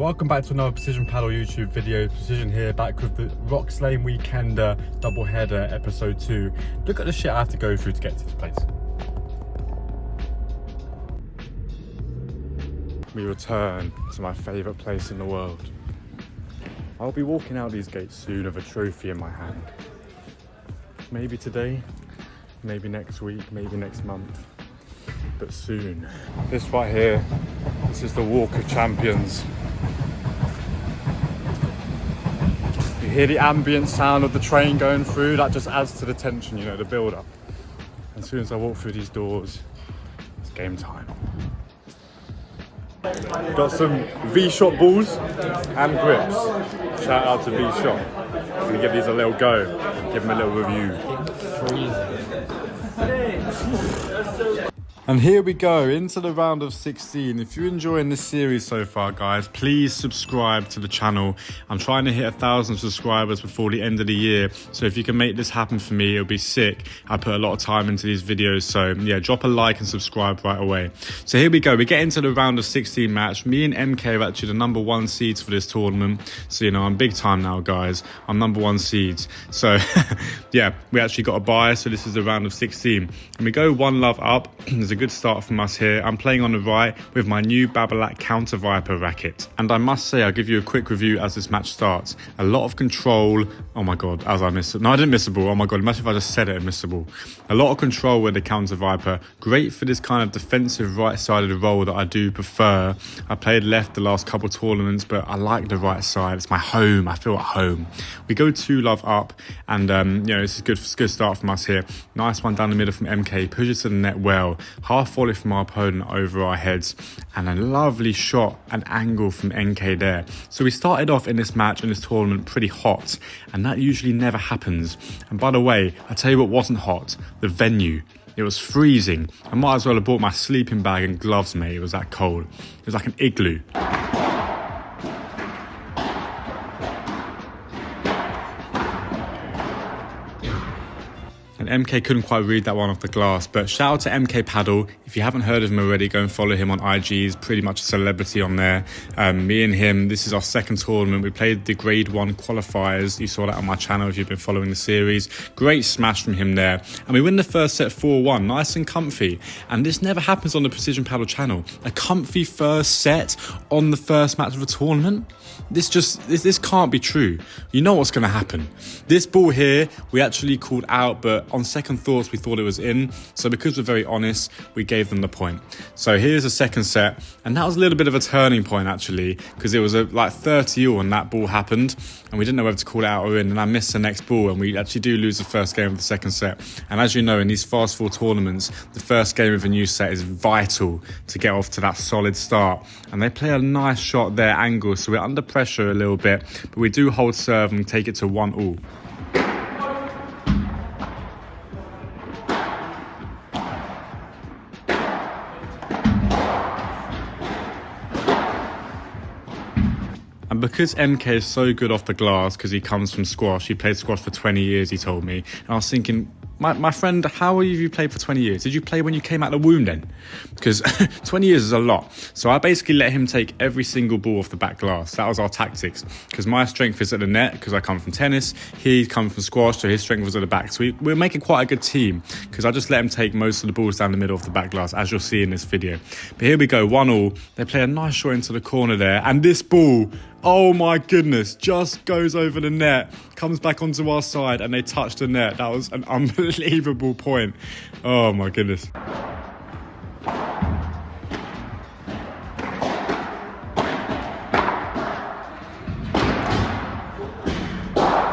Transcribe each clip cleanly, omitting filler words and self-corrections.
Welcome back to another Precision Paddle YouTube video. Precision here, back with the Rocks Lane Weekender double header episode 2. Look at the shit I have to go through to get to this place. We return to my favourite place in the world. I'll be walking out these gates soon with a trophy in my hand. Maybe today, maybe next week, maybe next month, but soon. This right here, this is the Walk of Champions. You hear the ambient sound of the train going through, that just adds to the tension, you know, the build up. As soon as I walk through these doors, it's game time. Got some V-Shot balls and grips. Shout out to V-Shot. I'm gonna give these a little go, give them a little review. And here we go into the round of 16. If you're enjoying this series so far, guys, please subscribe to the channel. I'm trying to hit 1,000 subscribers before the end of the year, so if you can make this happen for me, it'll be sick. I put a lot of time into these videos, so yeah, drop a like and subscribe right away. So here we go, we get into the round of 16 match. Me and MK are actually the #1 seeds for this tournament, so you know, I'm big time now, guys. I'm #1 seeds, so yeah, we actually got a bye, so this is the round of 16. And we go 1-love up. There's a good start from us here. I'm playing on the right with my new Babolat Counter Viper racket, and I must say, I'll give you a quick review as this match starts. A lot of control. Oh my god, as I missed it. No, I didn't miss the ball. Oh my god, imagine if I just said it and missed the ball. A lot of control with the Counter Viper. Great for this kind of defensive right-sided role that I do prefer. I played left the last couple tournaments, but I like the right side. It's my home. I feel at home. We go 2-love up, and you know, this is good start from us here. Nice one down the middle from MK. Pushes to the net well. Half volley from our opponent over our heads, and a lovely shot and angle from NK there. So we started off in this match, in this tournament, pretty hot, and that usually never happens. And by the way, I tell you what wasn't hot, the venue. It was freezing. I might as well have bought my sleeping bag and gloves, mate. It was that cold. It was like an igloo. And MK couldn't quite read that one off the glass, but shout out to MK Padel. If you haven't heard of him already, go and follow him on IG. He's pretty much a celebrity on there. Me and him, this is our second tournament. We played the grade 1 qualifiers. You saw that on my channel if you've been following the series. Great smash from him there. And we win the first set 4-1, nice and comfy. And this never happens on the Precision Paddle channel. A comfy first set on the first match of a tournament. This can't be true. You know what's going to happen. This ball here, we actually called out, but on second thoughts, we thought it was in. So because we're very honest, we gave them the point. So here's the second set. And that was a little bit of a turning point, actually, because it was like 30-all when that ball happened. And we didn't know whether to call it out or in. And I missed the next ball. And we actually do lose the first game of the second set. And as you know, in these fast 4 tournaments, the first game of a new set is vital to get off to that solid start. And they play a nice shot there, angle. So we're under pressure a little bit. But we do hold serve and take it to 1-all. And because MK is so good off the glass, because he comes from squash, he played squash for 20 years, he told me. And I was thinking, my friend, how have you played for 20 years? Did you play when you came out of the womb then? Because 20 years is a lot. So I basically let him take every single ball off the back glass. That was our tactics. Because my strength is at the net, because I come from tennis. He comes from squash, so his strength was at the back. So we're making quite a good team, because I just let him take most of the balls down the middle of the back glass, as you'll see in this video. But here we go, 1-all. They play a nice shot into the corner there. And this ball, oh my goodness, just goes over the net, comes back onto our side, and they touch the net. That was an unbelievable point. Oh my goodness.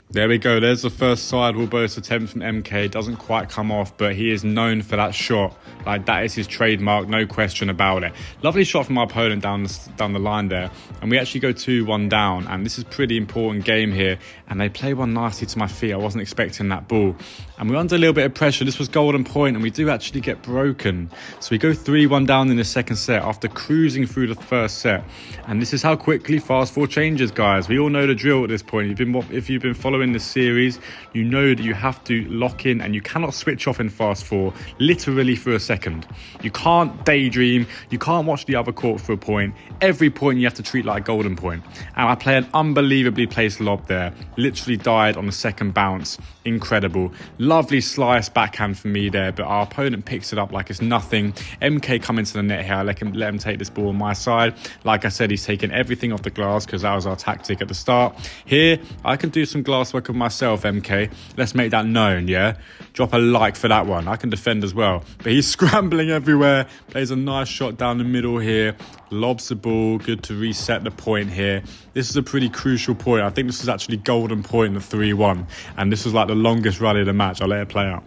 There we go, there's the first sidewall burst attempt from MK. Doesn't quite come off, but he is known for that shot. Like, that is his trademark, no question about it. Lovely shot from our opponent down the line there. And we actually go 2-1 down, and this is a pretty important game here. And they play one nicely to my feet. I wasn't expecting that ball. And we're under a little bit of pressure. This was golden point, and we do actually get broken. So we go 3-1 down in the second set after cruising through the first set. And this is how quickly fast 4 changes, guys. We all know the drill at this point. If you've been following enjoying the series, you know that you have to lock in and you cannot switch off in Fast 4 literally for a second. You can't daydream, you can't watch the other court for a point. Every point you have to treat like a golden point. And I play an unbelievably placed lob there. Literally died on the second bounce. Incredible. Lovely slice backhand for me there, but our opponent picks it up like it's nothing. MK come into the net here. I let him take this ball on my side. Like I said, he's taken everything off the glass because that was our tactic at the start. Here, I can do some glass work of myself, MK. Let's make that known, yeah? Drop a like for that one. I can defend as well. But he's scrambling everywhere. Plays a nice shot down the middle here. Lobs the ball. Good to reset the point here. This is a pretty crucial point. I think this is actually golden point in the 3-1. And this was like the longest rally of the match. I'll let it play out.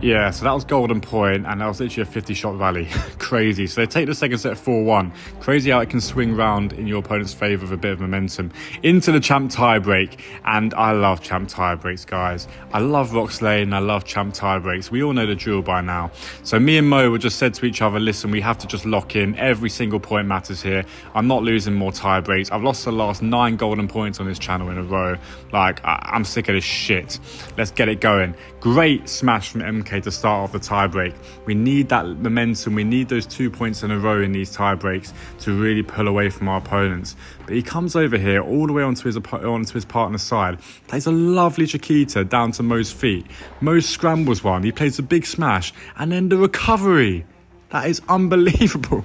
Yeah, so that was golden point, and that was literally a 50-shot rally. Crazy. So they take the second set 4-1. Crazy how it can swing round in your opponent's favour with a bit of momentum. Into the champ tiebreak, and I love champ tiebreaks, guys. I love Rocks Lane, I love champ tiebreaks. We all know the drill by now. So me and Mo were just said to each other, listen, we have to just lock in. Every single point matters here. I'm not losing more tiebreaks. I've lost the last 9 golden points on this channel in a row. Like, I'm sick of this shit. Let's get it going. Great smash from MK to start off the tiebreak. We need that momentum. We need those 2 points in a row in these tiebreaks to really pull away from our opponents. But he comes over here all the way onto his partner's side, plays a lovely Chiquita down to Mo's feet. Mo scrambles one. He plays a big smash, and then the recovery. That is unbelievable.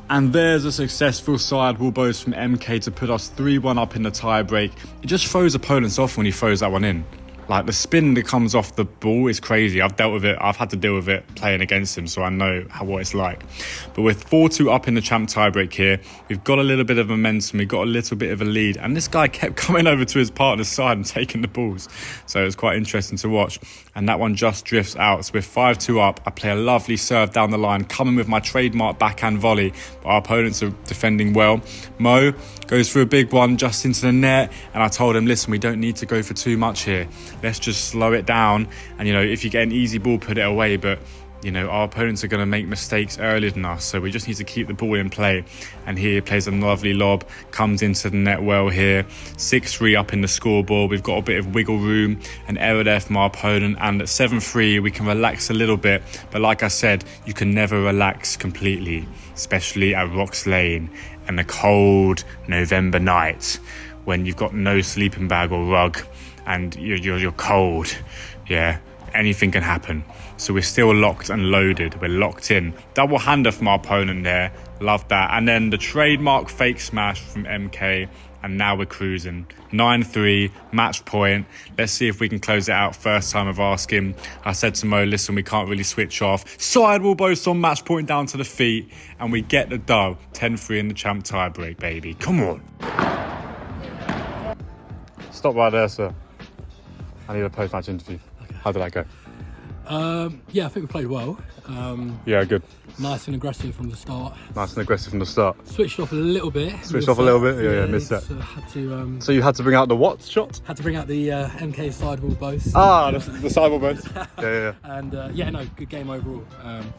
And there's a successful sidewall boast from MK to put us 3-1 up in the tiebreak. It just throws opponents off when he throws that one in. Like, the spin that comes off the ball is crazy. I've dealt with it. I've had to deal with it playing against him, so I know what it's like. But with 4-2 up in the champ tiebreak here, we've got a little bit of momentum. We've got a little bit of a lead. And this guy kept coming over to his partner's side and taking the balls. So it was quite interesting to watch. And that one just drifts out. So with 5-2 up, I play a lovely serve down the line, coming with my trademark backhand volley. But our opponents are defending well. Mo goes for a big one just into the net. And I told him, listen, we don't need to go for too much here. Let's just slow it down. And, you know, if you get an easy ball, put it away. But, you know, our opponents are going to make mistakes earlier than us. So we just need to keep the ball in play. And here he plays a lovely lob, comes into the net well here. 6-3 up in the scoreboard. We've got a bit of wiggle room, an error there from our opponent. And at 7-3, we can relax a little bit. But like I said, you can never relax completely, especially at Rocks Lane and a cold November night when you've got no sleeping bag or rug and you're cold. Yeah, anything can happen. So we're still locked and loaded. We're locked in. Double hander from our opponent there. Love that. And then the trademark fake smash from MK. And now we're cruising. 9-3, match point. Let's see if we can close it out first time of asking. I said to Mo, listen, we can't really switch off. Sidewall boast on match point down to the feet. And we get the dub. 10-3 in the champ tiebreak, baby. Come on. Stop right there, sir. I need a post-match interview. Okay. How did that go? Yeah, I think we played well. Yeah, good. Nice and aggressive from the start. Nice and aggressive from the start. Switched off a little bit. Switched off a little bit? Yeah, missed that. So you had to bring out the what shot? Had to bring out the MK sidewall boast. Ah, the sidewall boast. Yeah. And no, good game overall.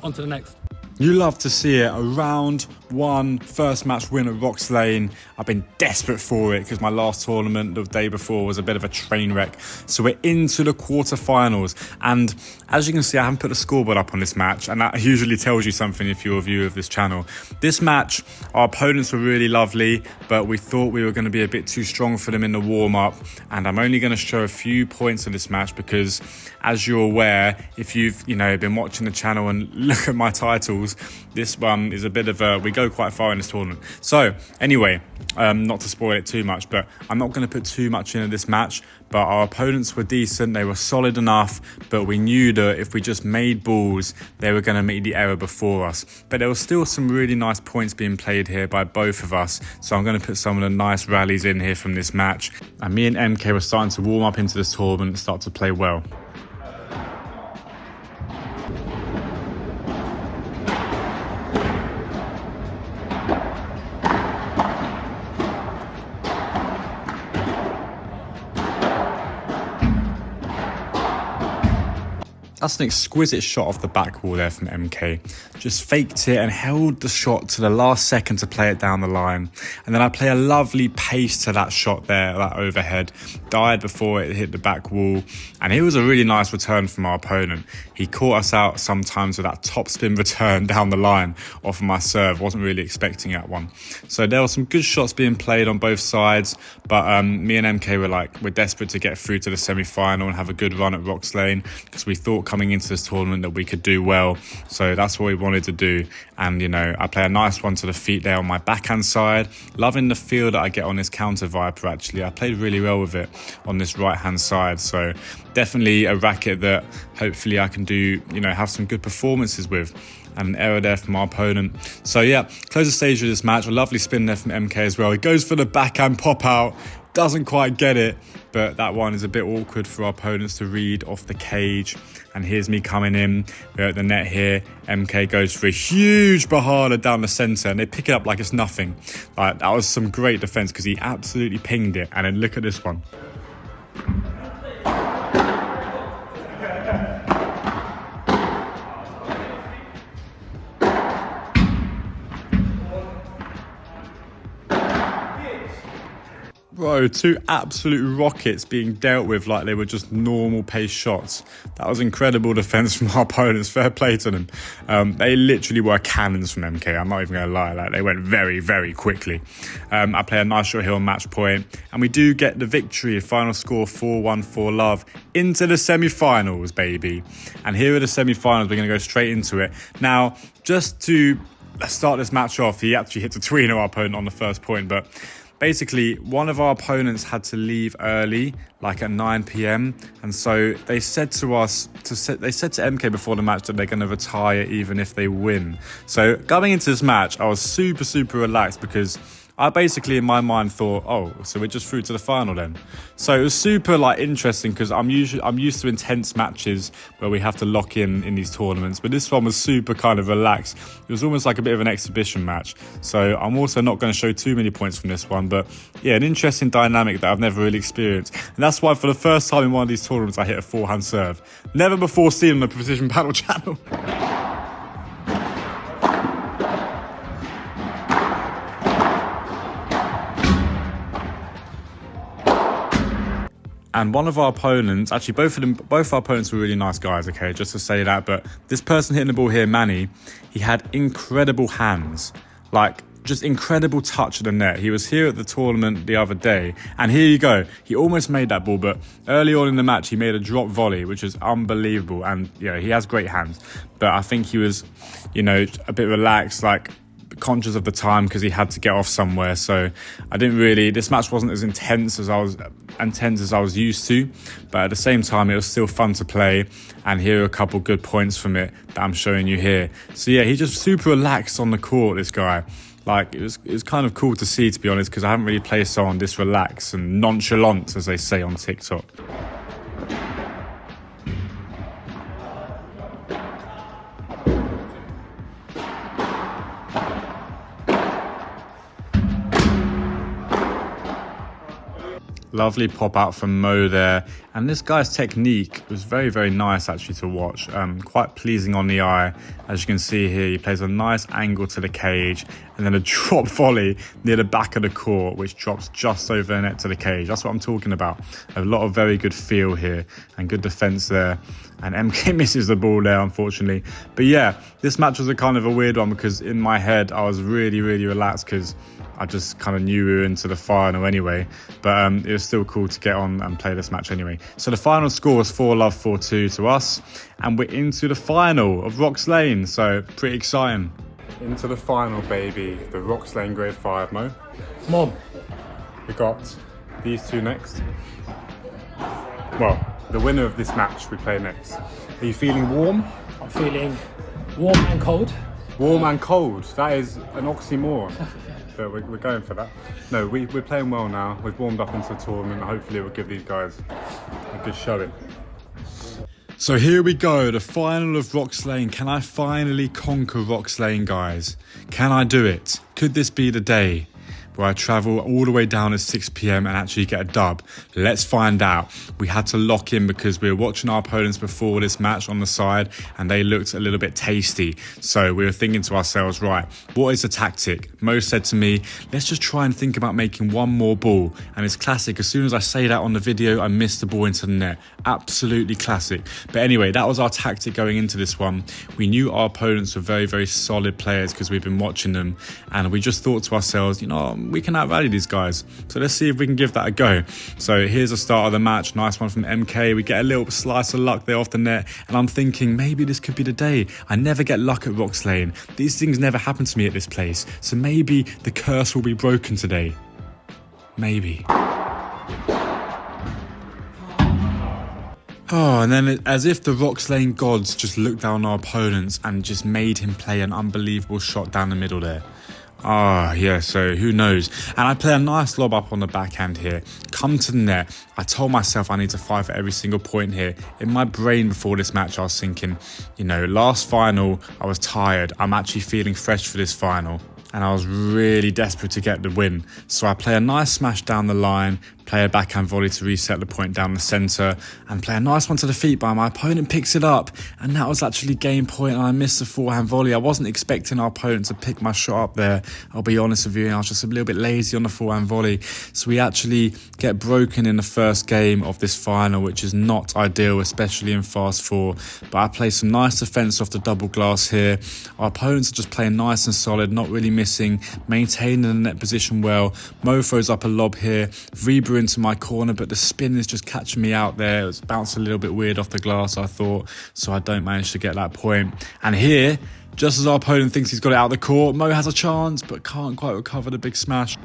On to the next. You love to see it. A round one first match win at Rocks Lane. I've been desperate for it because my last tournament the day before was a bit of a train wreck. So we're into the quarterfinals. And as you can see, I haven't put a scoreboard up on this match. And that usually tells you something if you're a viewer of this channel. This match, our opponents were really lovely, but we thought we were going to be a bit too strong for them in the warm-up. And I'm only going to show a few points of this match because, as you're aware, if you've been watching the channel and look at my titles, balls. This one is a bit of a, we go quite far in this tournament. So anyway, not to spoil it too much, but I'm not going to put too much into this match. But our opponents were decent, they were solid enough, but we knew that if we just made balls, they were going to make the error before us. But there was still some really nice points being played here by both of us, so I'm going to put some of the nice rallies in here from this match. And me and MK were starting to warm up into this tournament and start to play well. That's an exquisite shot off the back wall there from MK. Just faked it and held the shot to the last second to play it down the line. And then I play a lovely pace to that shot there, that overhead. Died before it hit the back wall. And it was a really nice return from our opponent. He caught us out sometimes with that top spin return down the line off of my serve. Wasn't really expecting that one. So there were some good shots being played on both sides. But me and MK were like, we're desperate to get through to the semi-final and have a good run at Rocks Lane, because we thought coming into this tournament that we could do well. So that's what we wanted to do. And you know, I play a nice one to the feet there on my backhand side. Loving the feel that I get on this counter Viper. Actually, I played really well with it on this right hand side. So definitely a racket that hopefully I can do, you know, have some good performances with. And an error there from our opponent. So yeah, close the stage of this match. A lovely spin there from MK as well. He goes for the backhand pop out. Doesn't quite get it, but that one is a bit awkward for our opponents to read off the cage. And here's me coming in. We're at the net here. MK goes for a huge bahada down the centre, and they pick it up like it's nothing. Like, that was some great defence, because he absolutely pinged it. And then look at this one. Bro, two absolute rockets being dealt with like they were just normal pace shots. That was incredible defence from our opponents. Fair play to them. They literally were cannons from MK. I'm not even going to lie. Like, they went very, very quickly. I play a nice short hill match point, and we do get the victory. Final score 4-1 for love into the semi-finals, baby. And here are the semi-finals. We're going to go straight into it. Now, just to start this match off, he actually hit a tweener our opponent on the first point, but basically, one of our opponents had to leave early, like at 9 p.m. And so they said to us, they said to MK before the match that they're going to retire even if they win. So going into this match, I was super, super relaxed, because I basically in my mind thought, oh, so we're just through to the final then. So it was super like interesting, because I'm used to intense matches where we have to lock in these tournaments, but this one was super kind of relaxed. It was almost like a bit of an exhibition match. So I'm also not going to show too many points from this one, but yeah, an interesting dynamic that I've never really experienced. And that's why for the first time in one of these tournaments I hit a forehand serve. Never before seen on the Precision Padel channel. And one of our opponents, actually both our opponents were really nice guys, okay, just to say that. But this person hitting the ball here, Manny, he had incredible hands, like just incredible touch of the net. He was here at the tournament the other day, and here you go. He almost made that ball, but early on in the match, he made a drop volley, which is unbelievable. And yeah, he has great hands, but I think he was, you know, a bit relaxed, like conscious of the time, because he had to get off somewhere. So I didn't really, this match wasn't as intense as I was used to, but at the same time it was still fun to play. And here are a couple good points from it that I'm showing you here. So yeah, he just super relaxed on the court, this guy. Like, it was kind of cool to see, to be honest, because I haven't really played someone this relaxed and nonchalant, as they say on TikTok. Lovely pop out from Mo there. And this guy's technique was very, very nice actually to watch. Quite pleasing on the eye. As you can see here, he plays a nice angle to the cage and then a drop volley near the back of the court, which drops just over the net to the cage. That's what I'm talking about. A lot of very good feel here and good defense there. and MK misses the ball there, unfortunately. But yeah, this match was a kind of a weird one because in my head I was really relaxed because I just kind of knew we were into the final anyway. But it was still cool to get on and play this match anyway. So the final score was 4-love, 4-2 to us, and we're into the final of Rocks Lane, so pretty exciting. Into the final, baby, the Rocks Lane Grade 5, Mo. Mom. We got these two next. Well, the winner of this match we play next. Are you feeling warm? I'm feeling warm and cold. Warm and cold. That is an oxymoron. But we're going for that. No, we're playing well now. We've warmed up into the tournament. Hopefully we'll give these guys a good showing. So here we go, the final of Rocks Lane. Can I finally conquer Rocks Lane, guys? Can I do it? Could this be the day where I travel all the way down at 6 p.m. and actually get a dub? Let's find out. We had to lock in because we were watching our opponents before this match on the side and they looked a little bit tasty. So we were thinking to ourselves, right, what is the tactic? Mo said to me, let's just try and think about making one more ball. And it's classic. As soon as I say that on the video, I missed the ball into the net. Absolutely classic. But anyway, that was our tactic going into this one. We knew our opponents were very solid players because we've been watching them. And we just thought to ourselves, you know, we can outrally these guys. So let's see if we can give that a go. So here's the start of the match. Nice one from MK. We get a little slice of luck there off the net. And I'm thinking maybe this could be the day. I never get luck at Rocks Lane. These things never happen to me at this place. So maybe the curse will be broken today. Maybe. Oh, and then as if the Rocks Lane gods just looked down on our opponents and just made him play an unbelievable shot down the middle there. Ah, yeah, so who knows? And I play a nice lob up on the backhand here. Come to the net. I told myself I need to fight for every single point here. In my brain before this match, I was thinking, you know, last final, I was tired. I'm actually feeling fresh for this final. And I was really desperate to get the win. So I play a nice smash down the line, play a backhand volley to reset the point down the centre, and play a nice one to the feet by my opponent picks it up. And that was actually game point, and I missed the forehand volley. I wasn't expecting our opponent to pick my shot up there. I'll be honest with you, I was just a little bit lazy on the forehand volley. So we actually get broken in the first game of this final, which is not ideal, especially in fast four. But I play some nice defence off the double glass here. Our opponents are just playing nice and solid, not really missing, maintaining the net position well. Mo throws up a lob here, Reber into my corner, but the spin is just catching me out there. It was bouncing a little bit weird off the glass, I thought, so I don't manage to get that point. And here, just as our opponent thinks he's got it out of the court, Mo has a chance, but can't quite recover the big smash.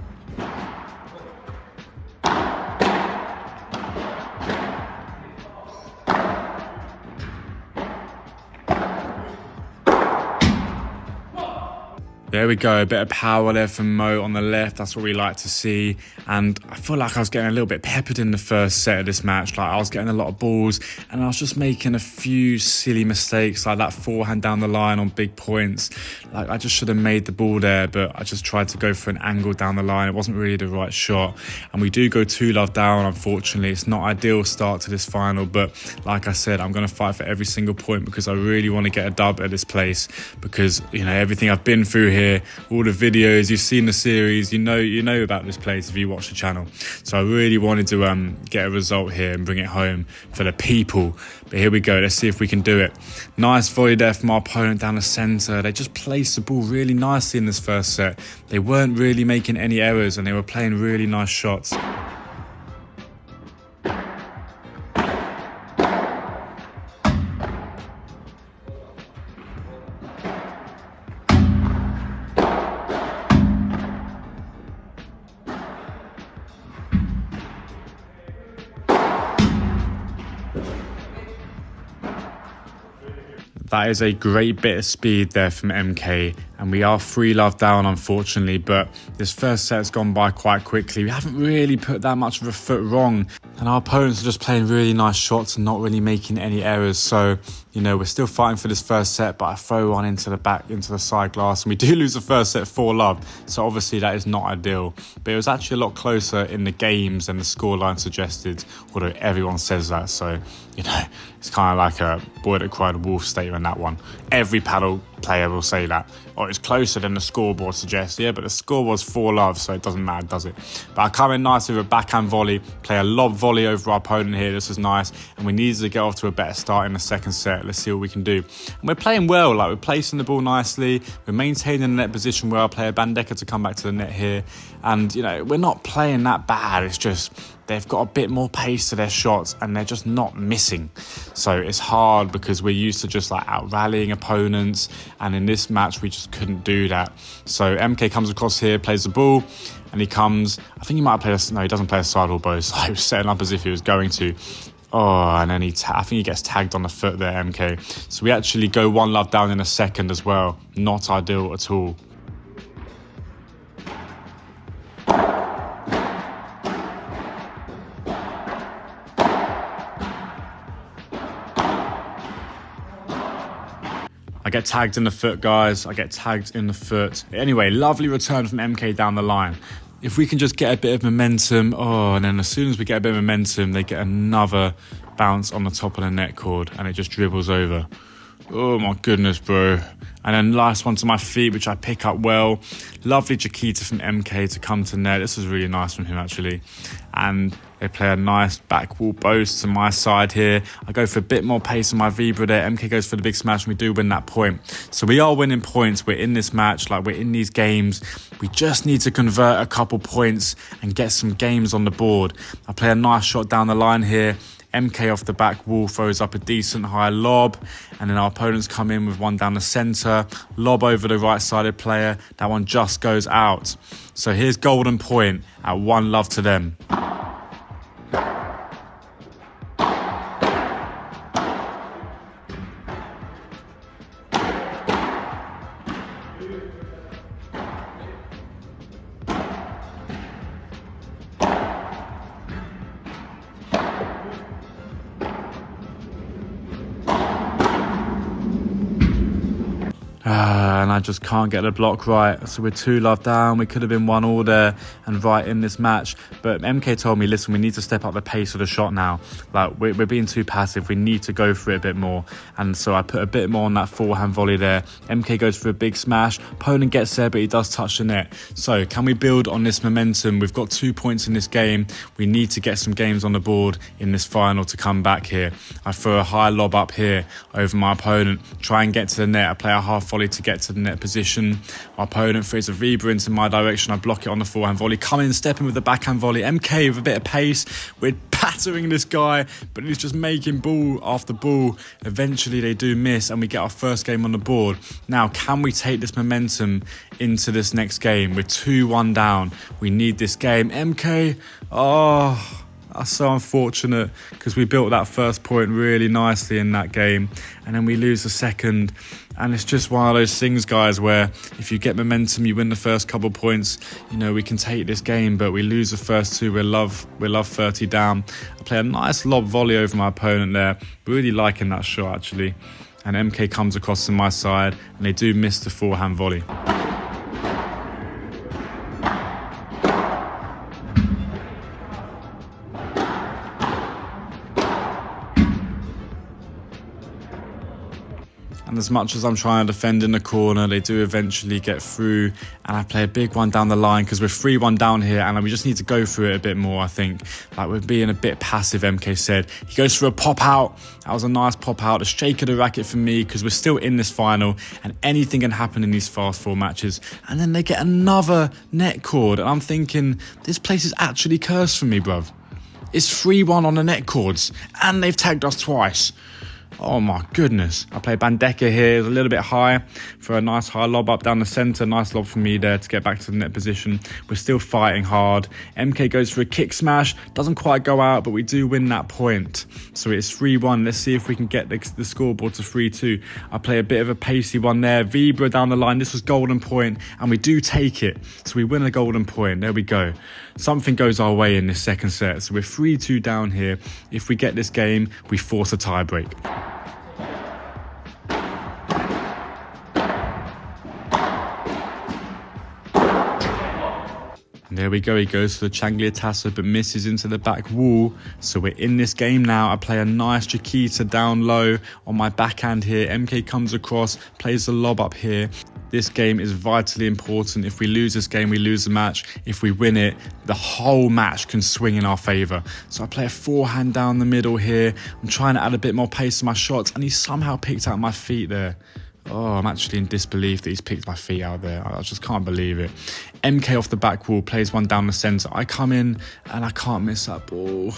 There we go, a bit of power there from Mo on the left. That's what we like to see. And I feel like I was getting a little bit peppered in the first set of this match. Like I was getting a lot of balls and I was just making a few silly mistakes, like that forehand down the line on big points. Like I just should have made the ball there, but I just tried to go for an angle down the line. It wasn't really the right shot. And we do go 2-love down, unfortunately. It's not ideal start to this final, but like I said, I'm going to fight for every single point because I really want to get a dub at this place because, you know, everything I've been through here, all the videos, you've seen the series, you know about this place if you watch the channel. So I really wanted to get a result here and bring it home for the people. But here we go, let's see if we can do it. Nice volley there from our opponent down the centre. They just placed the ball really nicely in this first set. They weren't really making any errors and they were playing really nice shots. That is a great bit of speed there from MK, and we are 3-love down, unfortunately, but this first set has gone by quite quickly. We haven't really put that much of a foot wrong, and our opponents are just playing really nice shots and not really making any errors. So, you know, we're still fighting for this first set, but I throw one into the back, into the side glass, and we do lose the first set 4-love. So obviously that is not ideal, but it was actually a lot closer in the games than the scoreline suggested, although everyone says that. So, you know, it's kind of like a boy that cried wolf statement, that one. Every paddle player will say that. Oh, it's closer than the scoreboard suggests. Yeah, but the scoreboard's 4-love, so it doesn't matter, does it? But I come in nice with a backhand volley, play a lob volley over our opponent here. This is nice. And we needed to get off to a better start in the second set. Let's see what we can do. And we're playing well. Like, we're placing the ball nicely. We're maintaining the net position where I play a Bandeka to come back to the net here. And, you know, we're not playing that bad. It's just they've got a bit more pace to their shots and they're just not missing. So it's hard because we're used to just like out-rallying opponents, and in this match we just couldn't do that. So MK comes across here, plays the ball, and he comes, I think he might have played no, he doesn't play a sideball bow, so he was setting up as if he was going to. Oh, and then I think he gets tagged on the foot there, MK. So we actually go 1-love down in a second as well. Not ideal at all. I get tagged in the foot, guys. I get tagged in the foot. Anyway, lovely return from MK down the line. If we can just get a bit of momentum, and then as soon as we get a bit of momentum, they get another bounce on the top of the net cord and it just dribbles over. Oh my goodness, bro. And then last one to my feet, which I pick up well. Lovely Chiquita from MK to come to net. This was really nice from him, actually. And they play a nice back wall boast to my side here. I go for a bit more pace on my Vibra there. MK goes for the big smash, and we do win that point. So we are winning points. We're in this match, like we're in these games. We just need to convert a couple points and get some games on the board. I play a nice shot down the line here. MK off the back wall throws up a decent high lob, and then our opponents come in with one down the centre, lob over the right-sided player. That one just goes out. So here's golden point at 1-love to them. And I just can't get the block right. So we're 2-love down. We could have been 1-1 there and right in this match. But MK told me, listen, we need to step up the pace of the shot now. Like, we're being too passive. We need to go for it a bit more. And so I put a bit more on that forehand volley there. MK goes for a big smash. Opponent gets there, but he does touch the net. So can we build on this momentum? We've got 2 points in this game. We need to get some games on the board in this final to come back here. I throw a high lob up here over my opponent. Try and get to the net. I play a half volley to get to the net position. Our opponent throws a Vibra into my direction. I block it on the forehand volley. Come in, step in with the backhand volley. MK with a bit of pace. We're battering this guy, but he's just making ball after ball. Eventually they do miss and we get our first game on the board. Now, can we take this momentum into this next game? We're 2-1 down. We need this game. MK, that's so unfortunate because we built that first point really nicely in that game and then we lose the second. And it's just one of those things, guys, where if you get momentum, you win the first couple points, you know, we can take this game, but we lose the first two. We're love 30 down. I play a nice lob volley over my opponent there. Really liking that shot, actually. And MK comes across to my side and they do miss the forehand volley. And as much as I'm trying to defend in the corner, they do eventually get through. And I play a big one down the line because we're 3-1 down here. And we just need to go through it a bit more, I think. Like, we're being a bit passive, MK said. He goes for a pop out. That was a nice pop out. A shake of the racket for me because we're still in this final. And anything can happen in these fast 4 matches. And then they get another net cord. And I'm thinking, this place is actually cursed for me, bruv. It's 3-1 on the net cords. And they've tagged us twice. Oh my goodness. I play Bandeka here, a little bit high for a nice high lob up down the centre. Nice lob for me there to get back to the net position. We're still fighting hard. MK goes for a kick smash. Doesn't quite go out, but we do win that point. So it's 3-1. Let's see if we can get the scoreboard to 3-2. I play a bit of a pacey one there. Vibra down the line. This was golden point, and we do take it. So we win a golden point. There we go. Something goes our way in this second set. So we're 3-2 down here. If we get this game, we force a tie break. And There we go, he goes for the Changliatassa but misses into the back wall. So we're in this game now. I play a nice Chiquita down low on my backhand here. MK comes across, plays the lob up here. This game is vitally important. If we lose this game, we lose the match. If we win it, the whole match can swing in our favour. So I play a forehand down the middle here. I'm trying to add a bit more pace to my shots, and he somehow picked out my feet there. Oh, I'm actually in disbelief that he's picked my feet out there. I just can't believe it. MK off the back wall, plays one down the centre. I come in and I can't miss that ball.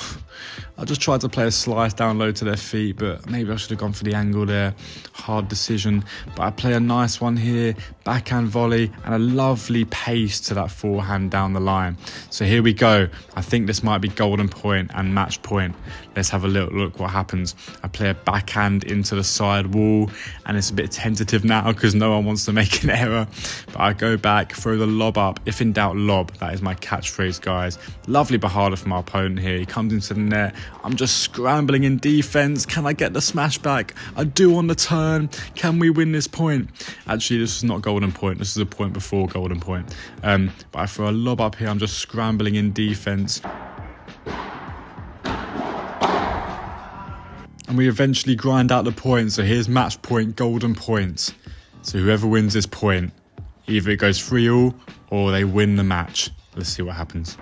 I just tried to play a slice down low to their feet, but maybe I should have gone for the angle there. Hard decision. But I play a nice one here, backhand volley, and a lovely pace to that forehand down the line. So here we go. I think this might be golden point and match point. Let's have a little look what happens. I play a backhand into the side wall, and it's a bit tentative now because no one wants to make an error. But I go back, throw the lob up. If in doubt, lob. That is my catchphrase, guys. Lovely bahada from our opponent here. He comes into the net. I'm just scrambling in defense. Can I get the smash back? I do on the turn. Can we win this point? Actually, this is not golden point. This is a point before golden point. But I throw a lob up here. I'm just scrambling in defense. And we eventually grind out the point. So here's match point, golden point. So whoever wins this point, either it goes 3-all or they win the match. Let's see what happens.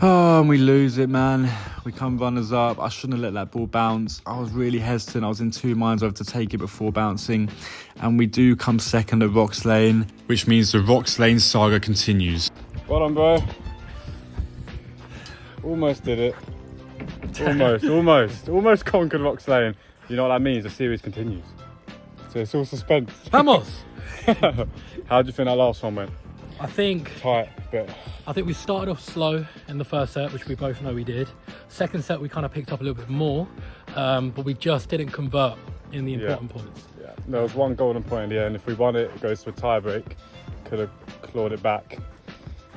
Oh, and we lose it, man. We come runners up. I shouldn't have let that ball bounce. I was really hesitant. I was in two minds whether to take it before bouncing. And we do come second at Rocks Lane, which means the Rocks Lane saga continues. Well done, bro. Almost did it. Almost conquered Rocks Lane. You know what that means? The series continues. So it's all suspense. Vamos! How do you think that last one went? I think Tight, but we started off slow in the first set, which we both know we did. Second set, we kind of picked up a little bit more, but we just didn't convert in the important points. yeah, there was one golden point in the end. If we won it, it goes to a tie break. Could have clawed it back.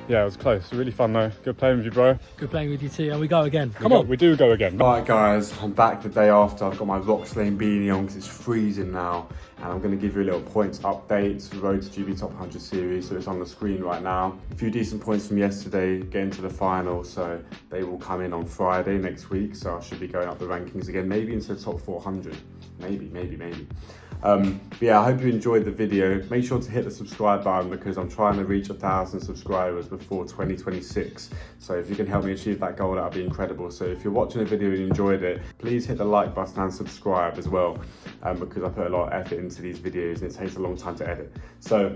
Yeah, it was close. Really fun though. Good playing with you, bro. Good playing with you too, and we go again. Come on. We do go again. Alright guys, I'm back the day after. I've got my Rocks Lane beanie on because it's freezing now. And I'm going to give you a little points update for the Road to GB Top 100 series. So it's on the screen right now. A few decent points from yesterday, getting to the final. So they will come in on Friday next week. So I should be going up the rankings again, maybe into the top 400. Maybe. But yeah, I hope you enjoyed the video. Make sure to hit the subscribe button because I'm trying to reach 1,000 subscribers before 2026. So if you can help me achieve that goal, that would be incredible. So if you're watching the video and you enjoyed it, please hit the like button and subscribe as well, because I put a lot of effort into these videos and it takes a long time to edit. So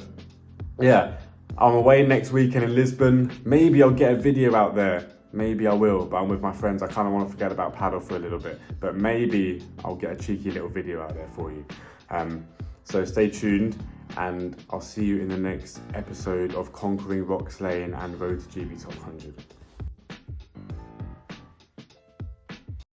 yeah, I'm away next weekend in Lisbon. Maybe I'll get a video out there. Maybe I will, but I'm with my friends. I kind of want to forget about Padel for a little bit, but maybe I'll get a cheeky little video out there for you. So stay tuned and I'll see you in the next episode of Conquering Rocks Lane and Road to GB Top 100.